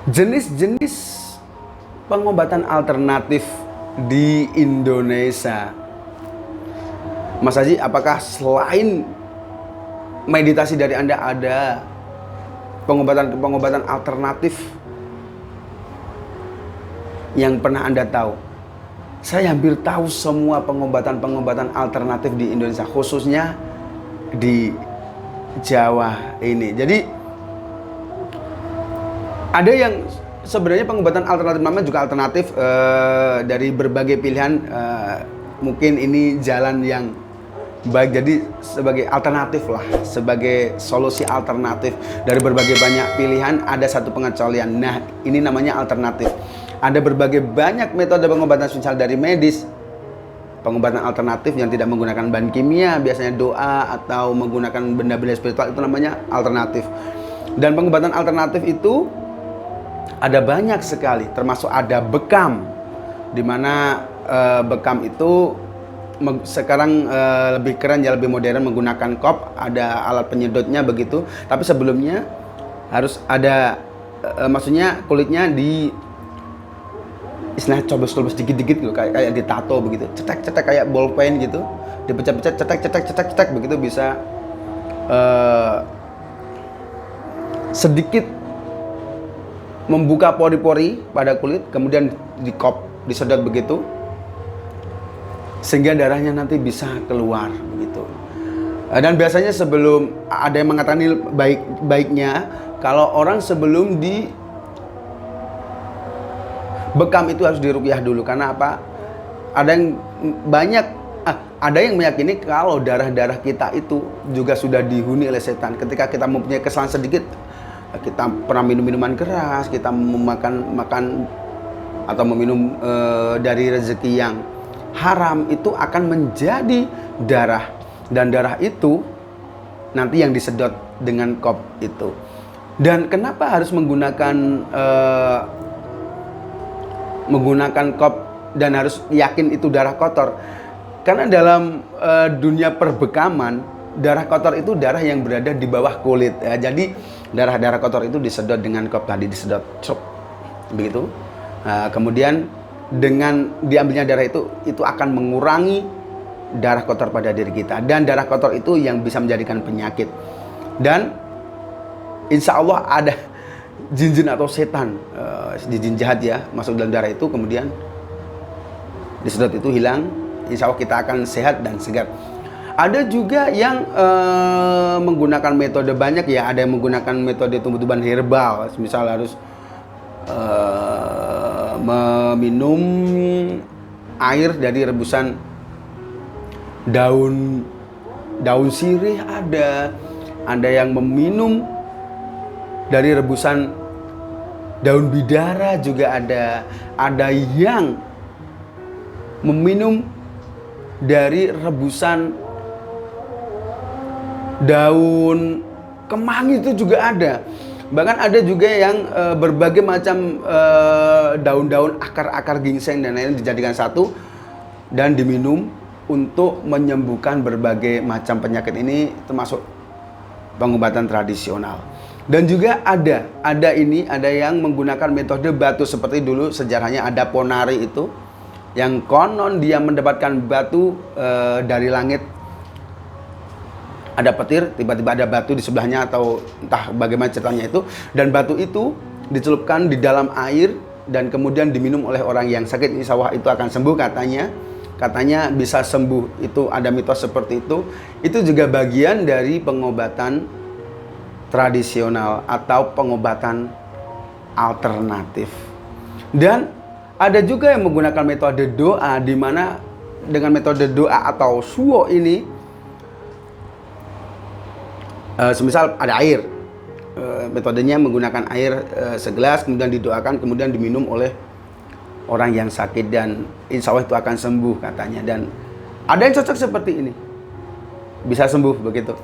Jenis-jenis pengobatan alternatif di Indonesia. Mas Haji, apakah selain meditasi dari Anda ada pengobatan-pengobatan alternatif yang pernah Anda tahu? Saya hampir tahu semua pengobatan-pengobatan alternatif di Indonesia, khususnya di Jawa ini. Jadi ada yang sebenarnya pengobatan alternatif namanya juga alternatif dari berbagai pilihan. Mungkin ini jalan yang baik, jadi sebagai alternatif lah, sebagai solusi alternatif dari berbagai banyak pilihan ada satu pengecualian. Nah, ini namanya alternatif. Ada berbagai banyak metode pengobatan, misal dari medis, pengobatan alternatif yang tidak menggunakan bahan kimia, biasanya doa atau menggunakan benda-benda spiritual, itu namanya alternatif. Dan pengobatan alternatif itu ada banyak sekali, termasuk ada bekam, dimana bekam itu sekarang lebih keren ya, lebih modern, menggunakan kop, ada alat penyedotnya begitu. Tapi sebelumnya harus ada maksudnya kulitnya di istilahnya coblos-coblos dikit-dikit gitu, kayak ditato begitu, cetek-cetek kayak bolpen gitu, dipecah-pecah, cetek-cetek begitu, bisa sedikit membuka pori-pori pada kulit, kemudian dikop, disedot begitu, sehingga darahnya nanti bisa keluar begitu. Dan biasanya sebelum, ada yang mengatakan ini baiknya kalau orang sebelum di bekam itu harus diruqyah dulu. Karena apa? Ada yang meyakini kalau darah-darah kita itu juga sudah dihuni oleh setan. Ketika kita mempunyai kesalahan sedikit, kita pernah minum minuman keras, kita makan atau meminum dari rezeki yang haram, itu akan menjadi darah, dan darah itu nanti yang disedot dengan kop itu. Dan kenapa harus menggunakan kop dan harus yakin itu darah kotor? Karena dalam dunia perbekaman, darah kotor itu darah yang berada di bawah kulit ya. Jadi darah-darah kotor itu disedot dengan kop tadi, disedot begitu. Kemudian dengan diambilnya darah itu akan mengurangi darah kotor pada diri kita, dan darah kotor itu yang bisa menjadikan penyakit. Dan insya Allah ada jin-jin atau setan, jin jahat ya, masuk dalam darah itu, kemudian disedot itu hilang, insya Allah kita akan sehat dan segar. Ada juga yang menggunakan metode banyak ya, ada yang menggunakan metode tumbuh-tumbuhan herbal, misal harus meminum air dari rebusan daun sirih, ada yang meminum dari rebusan daun bidara juga ada yang meminum dari rebusan daun kemangi, itu juga ada. Bahkan ada juga yang berbagai macam daun-daun, akar-akar ginseng dan lain-lain dijadikan satu dan diminum untuk menyembuhkan berbagai macam penyakit. Ini termasuk pengobatan tradisional. Dan juga ada yang menggunakan metode batu, seperti dulu sejarahnya ada Ponari itu, yang konon dia mendapatkan batu dari langit. Ada petir, tiba-tiba ada batu di sebelahnya, atau entah bagaimana ceritanya itu, dan batu itu dicelupkan di dalam air dan kemudian diminum oleh orang yang sakit, insya Allah itu akan sembuh katanya bisa sembuh. Itu ada mitos seperti itu. Itu juga bagian dari pengobatan tradisional atau pengobatan alternatif. Dan ada juga yang menggunakan metode doa, di mana dengan metode doa atau suwo ini, semisal ada air, metodenya menggunakan air segelas, kemudian didoakan, kemudian diminum oleh orang yang sakit, dan insya Allah itu akan sembuh katanya. Dan ada yang cocok seperti ini, bisa sembuh begitu.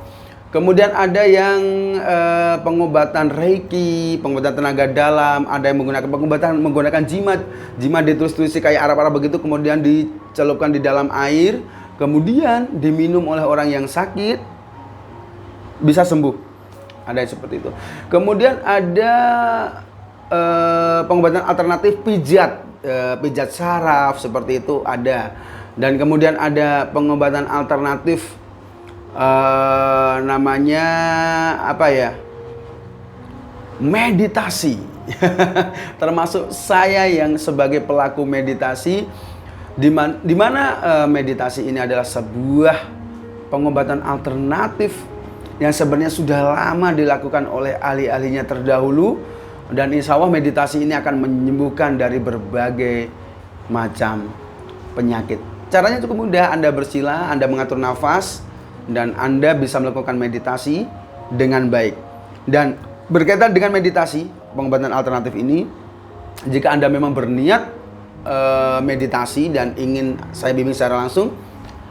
Kemudian ada yang pengobatan reiki, pengobatan tenaga dalam, ada yang menggunakan jimat ditulis-tulis kayak Arab-Arab begitu, kemudian dicelupkan di dalam air, kemudian diminum oleh orang yang sakit, bisa sembuh. Ada yang seperti itu. Kemudian ada pengobatan alternatif pijat, pijat saraf seperti itu ada. Dan kemudian ada pengobatan alternatif namanya apa ya? Meditasi. Termasuk saya yang sebagai pelaku meditasi, di mana meditasi ini adalah sebuah pengobatan alternatif yang sebenarnya sudah lama dilakukan oleh ahli-ahlinya terdahulu, dan insya Allah meditasi ini akan menyembuhkan dari berbagai macam penyakit. Caranya cukup mudah, Anda bersila, Anda mengatur nafas, dan Anda bisa melakukan meditasi dengan baik. Dan berkaitan dengan meditasi, pengobatan alternatif ini, jika Anda memang berniat meditasi dan ingin saya bimbing secara langsung,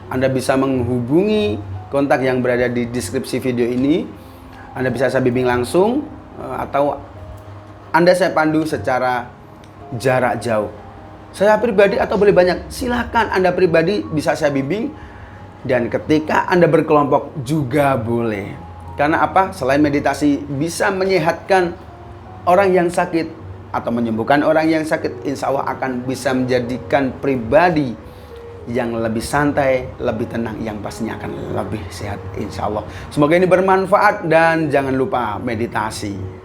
Anda bisa menghubungi kontak yang berada di deskripsi video ini. Anda bisa saya bimbing langsung, atau Anda saya pandu secara jarak jauh. Saya pribadi atau boleh banyak, silahkan Anda pribadi bisa saya bimbing. Dan ketika Anda berkelompok juga boleh. Karena apa? Selain meditasi bisa menyehatkan orang yang sakit atau menyembuhkan orang yang sakit, insya Allah akan bisa menjadikan pribadi yang lebih santai, lebih tenang, yang pastinya akan lebih sehat insya Allah. Semoga ini bermanfaat dan jangan lupa meditasi.